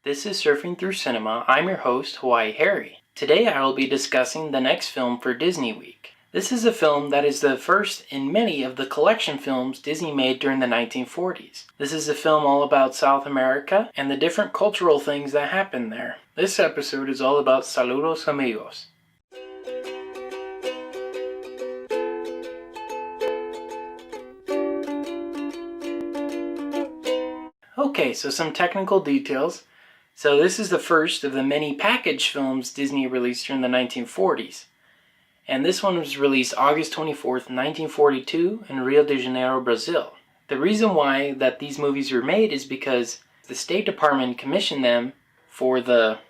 This is Surfing Through Cinema. I'm your host, Hawaii Harry. Today I will be discussing the next film for Disney Week. This is a film that is the first in many of the collection films Disney made during the 1940s. This is a film all about South America and the different cultural things that happen there. This episode is all about Saludos Amigos. Okay, so some technical details. So this is the first of the many package films Disney released during the 1940s. And this one was released August 24th, 1942 in Rio de Janeiro, Brazil. The reason why that these movies were made is because the State Department commissioned them for the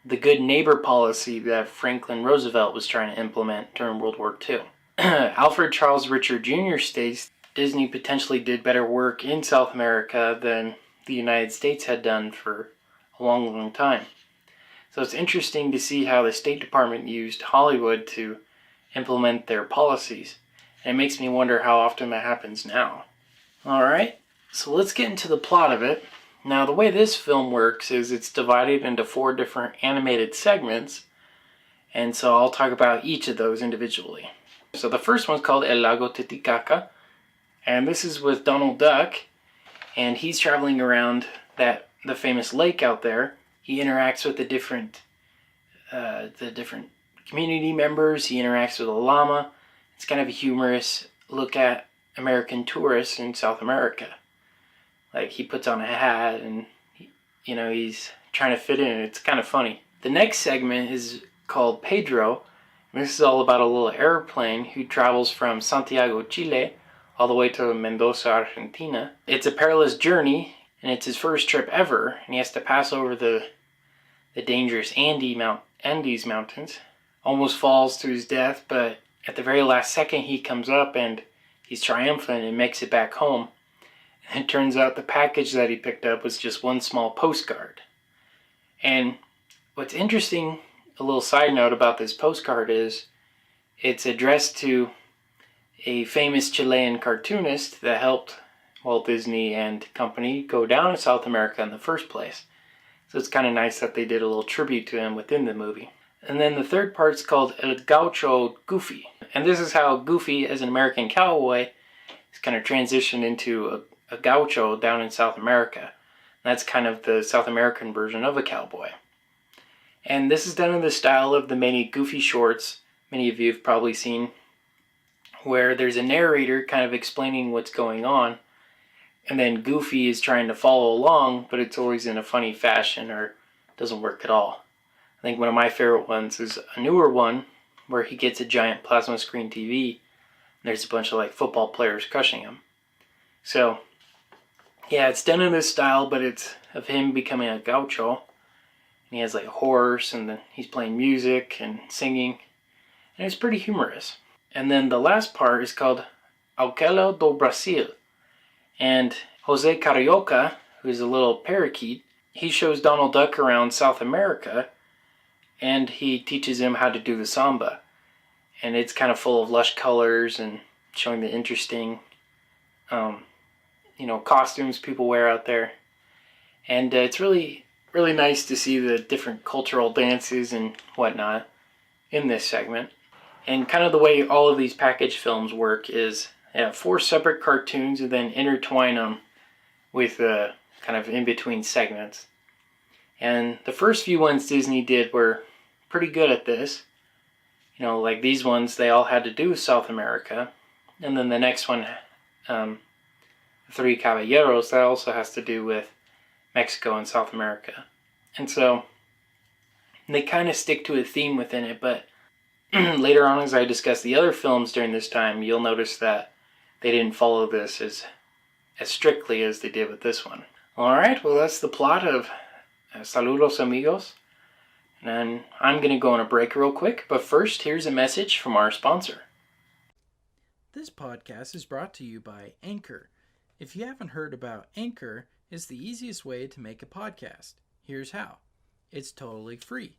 good neighbor policy that Franklin Roosevelt was trying to implement during World War II. Alfred Charles Richard Jr. states Disney potentially did better work in South America than the United States had done for a long time. So it's interesting to see how the State Department used Hollywood to implement their policies. And it makes me wonder how often that happens now. Alright, so let's get into the plot of it. Now the way this film works is it's divided into 4 different animated segments. And so I'll talk about each of those individually. So the first one's called El Lago Titicaca. And this is with Donald Duck. And he's traveling around the famous lake out there. He interacts with the different community members. He interacts with a llama. It's kind of a humorous look at American tourists in South America. Like, he puts on a hat and he's trying to fit in. It's kind of funny. The next segment is called Pedro. And this is all about a little airplane who travels from Santiago, Chile, all the way to Mendoza, Argentina. It's a perilous journey, and it's his first trip ever, and he has to pass over the dangerous Andes mountains. Almost falls to his death, but at the very last second he comes up and he's triumphant and makes it back home. And it turns out the package that he picked up was just one small postcard. And what's interesting, a little side note about this postcard, is it's addressed to a famous Chilean cartoonist that helped Walt Disney and company go down to South America in the first place. So it's kind of nice that they did a little tribute to him within the movie. And then the third part's called El Gaucho Goofy. And this is how Goofy, as an American cowboy, is kind of transitioned into a gaucho down in South America. And that's kind of the South American version of a cowboy. And this is done in the style of the many Goofy shorts many of you have probably seen, where there's a narrator kind of explaining what's going on, and then Goofy is trying to follow along, but it's always in a funny fashion or doesn't work at all. I think one of my favorite ones is a newer one where he gets a giant plasma screen TV and there's a bunch of football players crushing him. So yeah, it's done in this style, but it's of him becoming a gaucho, and he has a horse, and then he's playing music and singing, and it's pretty humorous. And then the last part is called Auquelo do Brasil. And Jose Carioca, who's a little parakeet, he shows Donald Duck around South America, and he teaches him how to do the samba. And it's kind of full of lush colors and showing the interesting, costumes people wear out there. And it's really, really nice to see the different cultural dances and whatnot in this segment. And kind of the way all of these package films work is 4 separate cartoons and then intertwine them with kind of in-between segments. And the first few ones Disney did were pretty good at this. Like these ones, they all had to do with South America. And then the next one, Three Caballeros, that also has to do with Mexico and South America. And so they kind of stick to a theme within it, but later on, as I discuss the other films during this time, you'll notice that they didn't follow this as strictly as they did with this one. Alright, well that's the plot of Saludos Amigos. And I'm going to go on a break real quick, but first, here's a message from our sponsor. This podcast is brought to you by Anchor. If you haven't heard about Anchor, it's the easiest way to make a podcast. Here's how. It's totally free.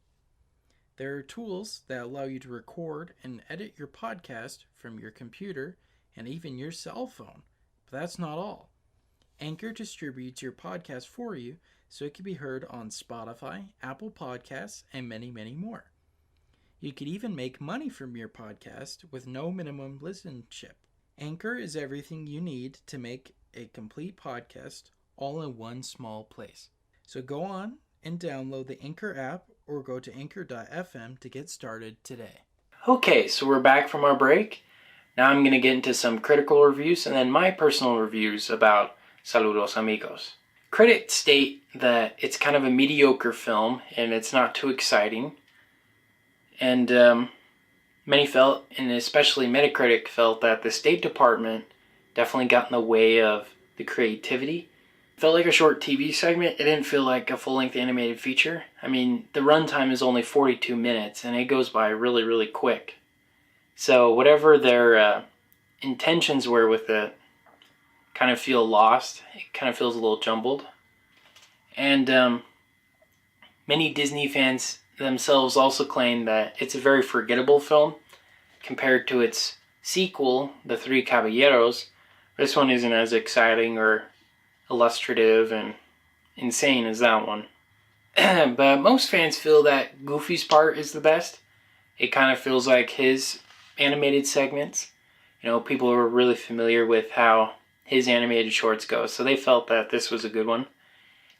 There are tools that allow you to record and edit your podcast from your computer and even your cell phone. But that's not all. Anchor distributes your podcast for you so it can be heard on Spotify, Apple Podcasts, and many, many more. You could even make money from your podcast with no minimum listenership. Anchor is everything you need to make a complete podcast all in one small place. So go on and download the Anchor app or go to anchor.fm to get started today. Okay, so we're back from our break. Now I'm going to get into some critical reviews and then my personal reviews about Saludos Amigos. Critics state that it's kind of a mediocre film and it's not too exciting. And many felt, and especially Metacritic felt, that the State Department definitely got in the way of the creativity. It felt like a short TV segment. It didn't feel like a full-length animated feature. I mean, the runtime is only 42 minutes, and it goes by really, really quick. So whatever their intentions were with it kind of feel lost. It kind of feels a little jumbled. And many Disney fans themselves also claim that it's a very forgettable film compared to its sequel, The Three Caballeros. This one isn't as exciting or illustrative and insane as that one. But most fans feel that Goofy's part is the best. It kind of feels like his animated segments. You know, people are really familiar with how his animated shorts go, so they felt that this was a good one.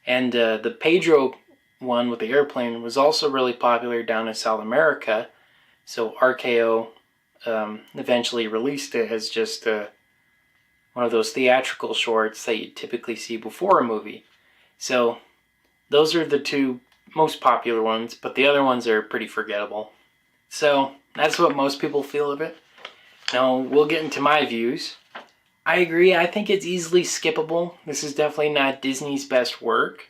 And the Pedro one with the airplane was also really popular down in South America, so RKO eventually released it as just one of those theatrical shorts that you typically see before a movie. So those are the two most popular ones, but the other ones are pretty forgettable. So that's what most people feel of it. Now we'll get into my views. I agree, I think it's easily skippable. This is definitely not Disney's best work.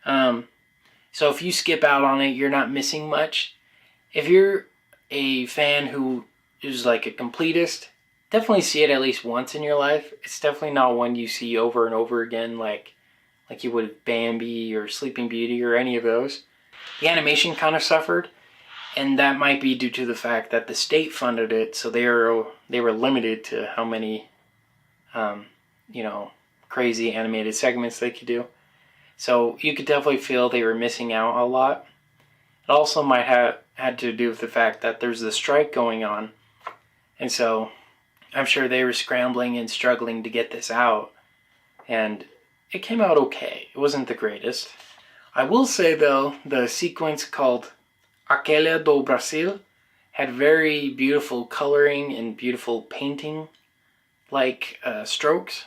So if you skip out on it, you're not missing much. If you're a fan who is like a completist, definitely see it at least once in your life. It's definitely not one you see over and over again like you would with Bambi or Sleeping Beauty or any of those. The animation kind of suffered, and that might be due to the fact that the state funded it, so they were limited to how many crazy animated segments they could do. So you could definitely feel they were missing out a lot. It also might have had to do with the fact that there's the strike going on. And so I'm sure they were scrambling and struggling to get this out. And it came out okay. It wasn't the greatest. I will say though, the sequence called Aquela do Brasil had very beautiful coloring and beautiful painting like strokes.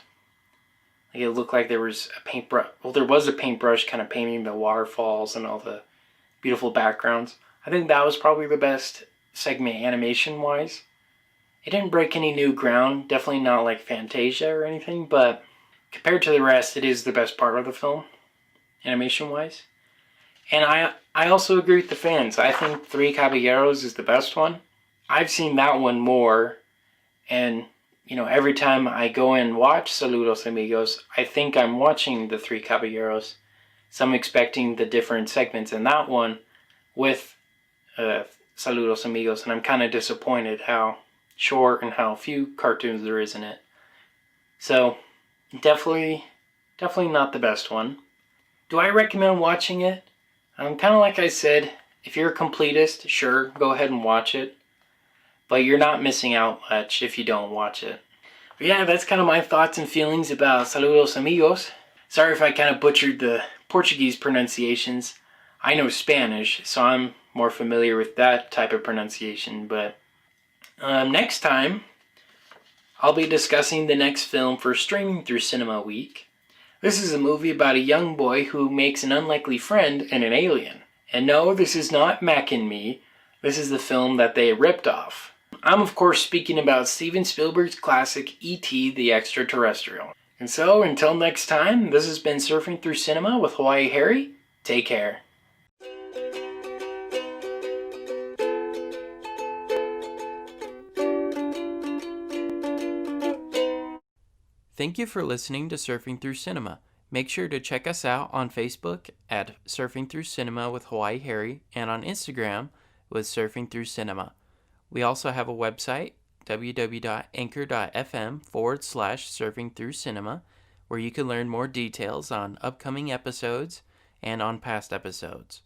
Like it looked like there was a paintbrush. Well, there was a paintbrush kind of painting the waterfalls and all the beautiful backgrounds. I think that was probably the best segment animation-wise. It didn't break any new ground. Definitely not like Fantasia or anything, but compared to the rest, it is the best part of the film, animation-wise. And I also agree with the fans. I think Three Caballeros is the best one. I've seen that one more, and every time I go and watch Saludos Amigos, I think I'm watching the Three Caballeros. So I'm expecting the different segments in that one with Saludos Amigos, and I'm kind of disappointed how short and how few cartoons there is in it. So definitely not the best one. Do I recommend watching it? Kind of like I said, if you're a completist, sure, go ahead and watch it. But you're not missing out much if you don't watch it. But yeah, that's kind of my thoughts and feelings about Saludos Amigos. Sorry if I kind of butchered the Portuguese pronunciations. I know Spanish, so I'm more familiar with that type of pronunciation. But next time, I'll be discussing the next film for Streaming Through Cinema Week. This is a movie about a young boy who makes an unlikely friend and an alien. And no, this is not Mac and Me. This is the film that they ripped off. I'm of course speaking about Steven Spielberg's classic E.T. the Extraterrestrial. And so, until next time, this has been Surfing Through Cinema with Hawaii Harry. Take care. Thank you for listening to Surfing Through Cinema. Make sure to check us out on Facebook at Surfing Through Cinema with Hawaii Harry and on Instagram with Surfing Through Cinema. We also have a website, www.anchor.fm/surfingthroughcinema, where you can learn more details on upcoming episodes, and on past episodes.